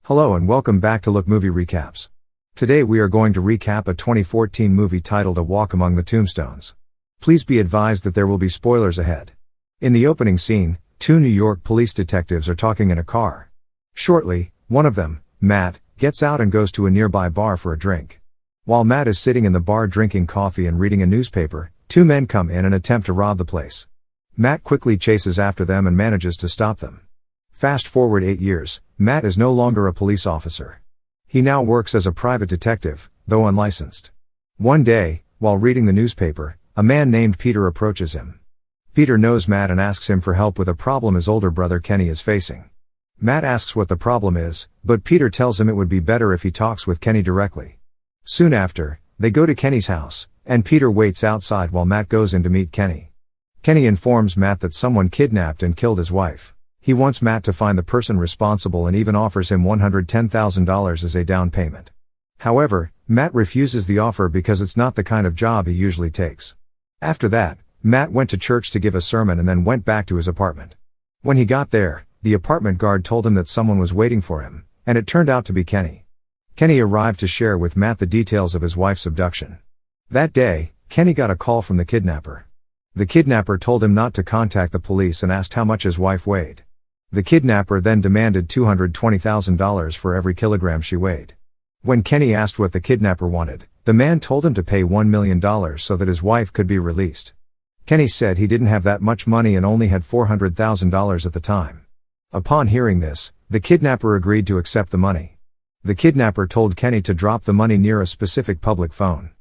Hello and welcome back to Look Movie Recaps. Today we are going to recap a 2014 movie titled A Walk Among the Tombstones. Please be advised that there will be spoilers ahead. In the opening scene, two New York police detectives are talking in a car. Shortly, one of them, Matt, gets out and goes to a nearby bar for a drink. While Matt is sitting in the bar drinking coffee and reading a newspaper, two men come in and attempt to rob the place. Matt quickly chases after them and manages to stop them. Fast forward 8 years, Matt is no longer a police officer. He now works as a private detective, though unlicensed. One day, while reading the newspaper, a man named Peter approaches him. Peter knows Matt and asks him for help with a problem his older brother Kenny is facing. Matt asks what the problem is, but Peter tells him it would be better if he talks with Kenny directly. Soon after, they go to Kenny's house, and Peter waits outside while Matt goes in to meet Kenny. Kenny informs Matt that someone kidnapped and killed his wife. He wants Matt to find the person responsible and even offers him $110,000 as a down payment. However, Matt refuses the offer because it's not the kind of job he usually takes. After that, Matt went to church to give a sermon and then went back to his apartment. When he got there, the apartment guard told him that someone was waiting for him, and it turned out to be Kenny. Kenny arrived to share with Matt the details of his wife's abduction. That day, Kenny got a call from the kidnapper. The kidnapper told him not to contact the police and asked how much his wife weighed. The kidnapper then demanded $220,000 for every kilogram she weighed. When Kenny asked what the kidnapper wanted, the man told him to pay $1 million so that his wife could be released. Kenny said he didn't have that much money and only had $400,000 at the time. Upon hearing this, the kidnapper agreed to accept the money. The kidnapper told Kenny to drop the money near a specific public phone.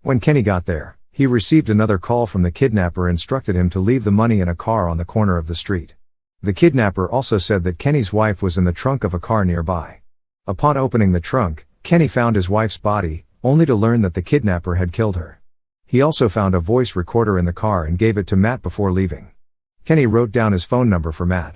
When Kenny got there, he received another call from the kidnapper and instructed him to leave the money in a car on the corner of the street. The kidnapper also said that Kenny's wife was in the trunk of a car nearby. Upon opening the trunk, Kenny found his wife's body, only to learn that the kidnapper had killed her. He also found a voice recorder in the car and gave it to Matt before leaving. Kenny wrote down his phone number for Matt.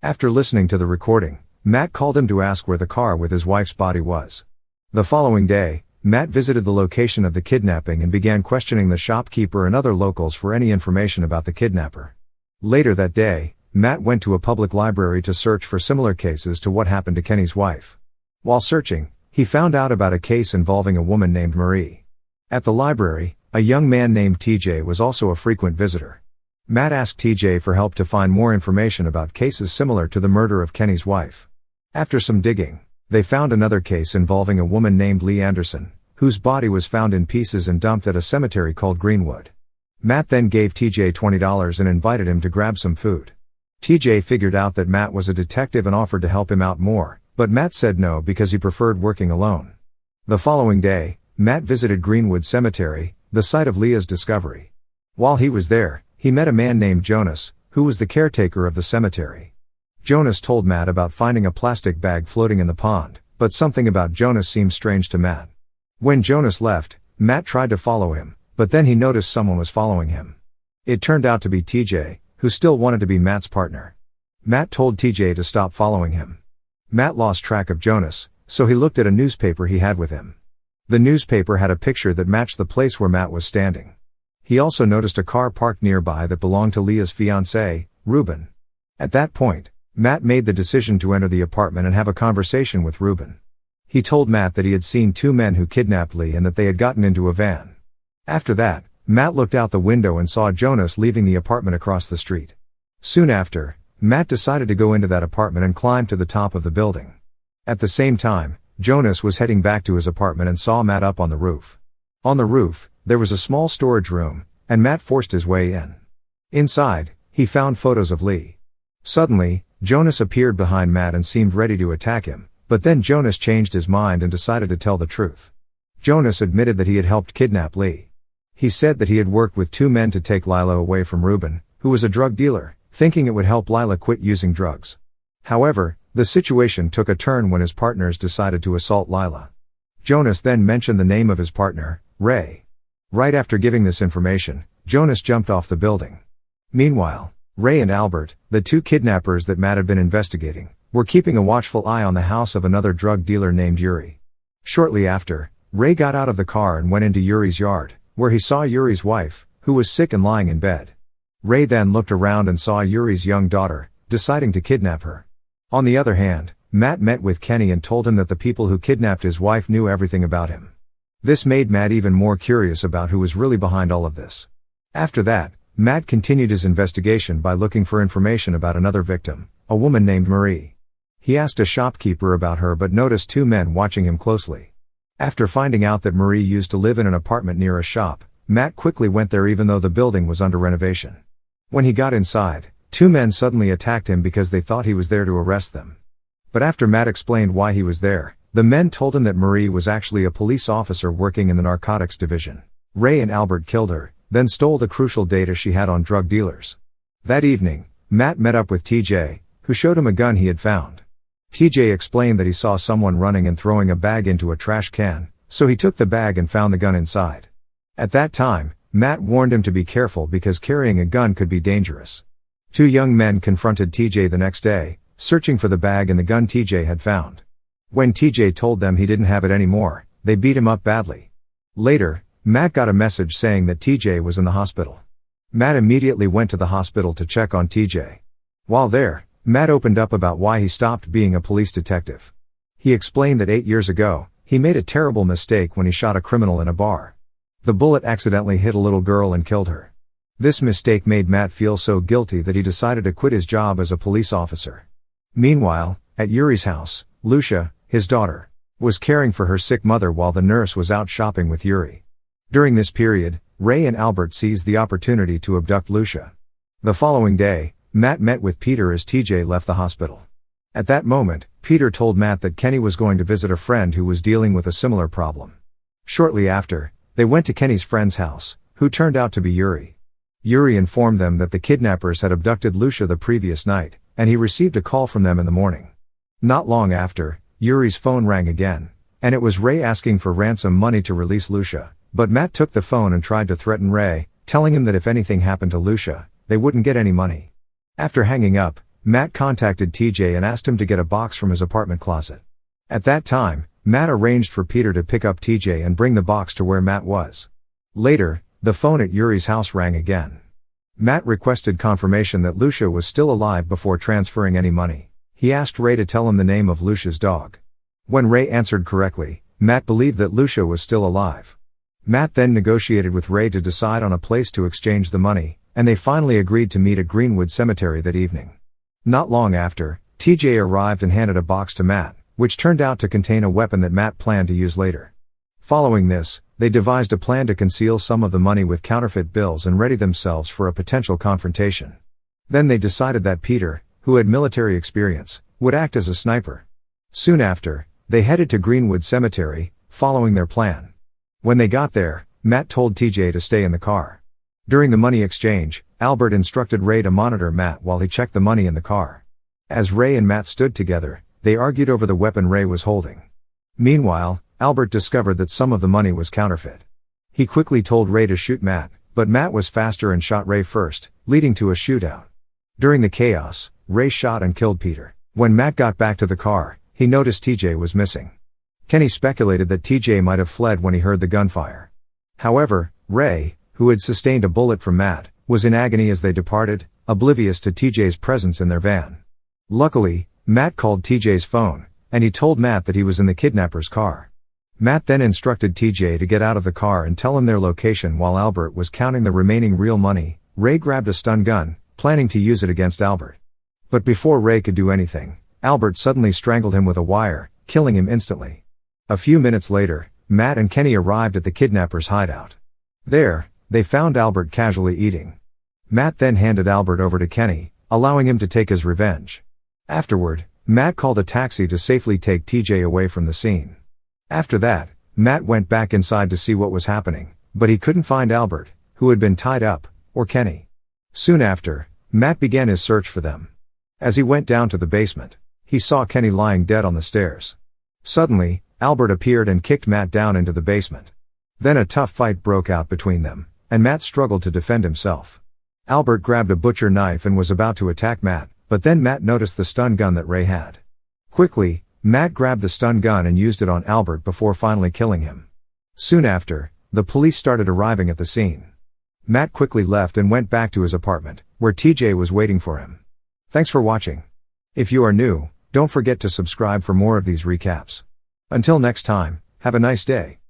After listening to the recording, Matt called him to ask where the car with his wife's body was. The following day, Matt visited the location of the kidnapping and began questioning the shopkeeper and other locals for any information about the kidnapper. Later that day, Matt went to a public library to search for similar cases to what happened to Kenny's wife. While searching, he found out about a case involving a woman named Marie. At the library, a young man named TJ was also a frequent visitor. Matt asked TJ for help to find more information about cases similar to the murder of Kenny's wife. After some digging, they found another case involving a woman named Lee Anderson, whose body was found in pieces and dumped at a cemetery called Greenwood. Matt then gave TJ $20 and invited him to grab some food. TJ figured out that Matt was a detective and offered to help him out more, but Matt said no because he preferred working alone. The following day, Matt visited Greenwood Cemetery, the site of Leah's discovery. While he was there, he met a man named Jonas, who was the caretaker of the cemetery. Jonas told Matt about finding a plastic bag floating in the pond, but something about Jonas seemed strange to Matt. When Jonas left, Matt tried to follow him, but then he noticed someone was following him. It turned out to be TJ, who still wanted to be Matt's partner. Matt told TJ to stop following him. Matt lost track of Jonas, so he looked at a newspaper he had with him. The newspaper had a picture that matched the place where Matt was standing. He also noticed a car parked nearby that belonged to Leah's fiancé, Ruben. At that point, Matt made the decision to enter the apartment and have a conversation with Ruben. He told Matt that he had seen two men who kidnapped Lee and that they had gotten into a van. After that, Matt looked out the window and saw Jonas leaving the apartment across the street. Soon after, Matt decided to go into that apartment and climb to the top of the building. At the same time, Jonas was heading back to his apartment and saw Matt up on the roof. On the roof, there was a small storage room, and Matt forced his way in. Inside, he found photos of Lee. Suddenly, Jonas appeared behind Matt and seemed ready to attack him, but then Jonas changed his mind and decided to tell the truth. Jonas admitted that he had helped kidnap Lee. He said that he had worked with two men to take Lila away from Ruben, who was a drug dealer, thinking it would help Lila quit using drugs. However, the situation took a turn when his partners decided to assault Lila. Jonas then mentioned the name of his partner, Ray. Right after giving this information, Jonas jumped off the building. Meanwhile, Ray and Albert, the two kidnappers that Matt had been investigating, were keeping a watchful eye on the house of another drug dealer named Yuri. Shortly after, Ray got out of the car and went into Yuri's yard, where he saw Yuri's wife, who was sick and lying in bed. Ray then looked around and saw Yuri's young daughter, deciding to kidnap her. On the other hand, Matt met with Kenny and told him that the people who kidnapped his wife knew everything about him. This made Matt even more curious about who was really behind all of this. After that, Matt continued his investigation by looking for information about another victim, a woman named Marie. He asked a shopkeeper about her but noticed two men watching him closely. After finding out that Marie used to live in an apartment near a shop, Matt quickly went there even though the building was under renovation. When he got inside, two men suddenly attacked him because they thought he was there to arrest them. But after Matt explained why he was there, the men told him that Marie was actually a police officer working in the narcotics division. Ray and Albert killed her, then stole the crucial data she had on drug dealers. That evening, Matt met up with TJ, who showed him a gun he had found. TJ explained that he saw someone running and throwing a bag into a trash can, so he took the bag and found the gun inside. At that time, Matt warned him to be careful because carrying a gun could be dangerous. Two young men confronted TJ the next day, searching for the bag and the gun TJ had found. When TJ told them he didn't have it anymore, they beat him up badly. Later, Matt got a message saying that TJ was in the hospital. Matt immediately went to the hospital to check on TJ. While there, Matt opened up about why he stopped being a police detective. He explained that 8 years ago, he made a terrible mistake when he shot a criminal in a bar. The bullet accidentally hit a little girl and killed her. This mistake made Matt feel so guilty that he decided to quit his job as a police officer. Meanwhile, at Yuri's house, Lucia, his daughter, was caring for her sick mother while the nurse was out shopping with Yuri. During this period, Ray and Albert seized the opportunity to abduct Lucia. The following day, Matt met with Peter as TJ left the hospital. At that moment, Peter told Matt that Kenny was going to visit a friend who was dealing with a similar problem. Shortly after, they went to Kenny's friend's house, who turned out to be Yuri. Yuri informed them that the kidnappers had abducted Lucia the previous night, and he received a call from them in the morning. Not long after, Yuri's phone rang again, and it was Ray asking for ransom money to release Lucia, but Matt took the phone and tried to threaten Ray, telling him that if anything happened to Lucia, they wouldn't get any money. After hanging up, Matt contacted TJ and asked him to get a box from his apartment closet. At that time, Matt arranged for Peter to pick up TJ and bring the box to where Matt was. Later, the phone at Yuri's house rang again. Matt requested confirmation that Lucia was still alive before transferring any money. He asked Ray to tell him the name of Lucia's dog. When Ray answered correctly, Matt believed that Lucia was still alive. Matt then negotiated with Ray to decide on a place to exchange the money, and they finally agreed to meet at Greenwood Cemetery that evening. Not long after, TJ arrived and handed a box to Matt, which turned out to contain a weapon that Matt planned to use later. Following this, they devised a plan to conceal some of the money with counterfeit bills and ready themselves for a potential confrontation. Then they decided that Peter, who had military experience, would act as a sniper. Soon after, they headed to Greenwood Cemetery, following their plan. When they got there, Matt told TJ to stay in the car. During the money exchange, Albert instructed Ray to monitor Matt while he checked the money in the car. As Ray and Matt stood together, they argued over the weapon Ray was holding. Meanwhile, Albert discovered that some of the money was counterfeit. He quickly told Ray to shoot Matt, but Matt was faster and shot Ray first, leading to a shootout. During the chaos, Ray shot and killed Peter. When Matt got back to the car, he noticed TJ was missing. Kenny speculated that TJ might have fled when he heard the gunfire. However, Ray, who had sustained a bullet from Matt, was in agony as they departed, oblivious to TJ's presence in their van. Luckily, Matt called TJ's phone, and he told Matt that he was in the kidnapper's car. Matt then instructed TJ to get out of the car and tell him their location while Albert was counting the remaining real money. Ray grabbed a stun gun, planning to use it against Albert. But before Ray could do anything, Albert suddenly strangled him with a wire, killing him instantly. A few minutes later, Matt and Kenny arrived at the kidnapper's hideout. There, they found Albert casually eating. Matt then handed Albert over to Kenny, allowing him to take his revenge. Afterward, Matt called a taxi to safely take TJ away from the scene. After that, Matt went back inside to see what was happening, but he couldn't find Albert, who had been tied up, or Kenny. Soon after, Matt began his search for them. As he went down to the basement, he saw Kenny lying dead on the stairs. Suddenly, Albert appeared and kicked Matt down into the basement. Then a tough fight broke out between them, and Matt struggled to defend himself. Albert grabbed a butcher knife and was about to attack Matt, but then Matt noticed the stun gun that Ray had. Quickly, Matt grabbed the stun gun and used it on Albert before finally killing him. Soon after, the police started arriving at the scene. Matt quickly left and went back to his apartment, where TJ was waiting for him. Thanks for watching. If you are new, Don't forget to subscribe for more of these recaps. Until next time, have a nice day.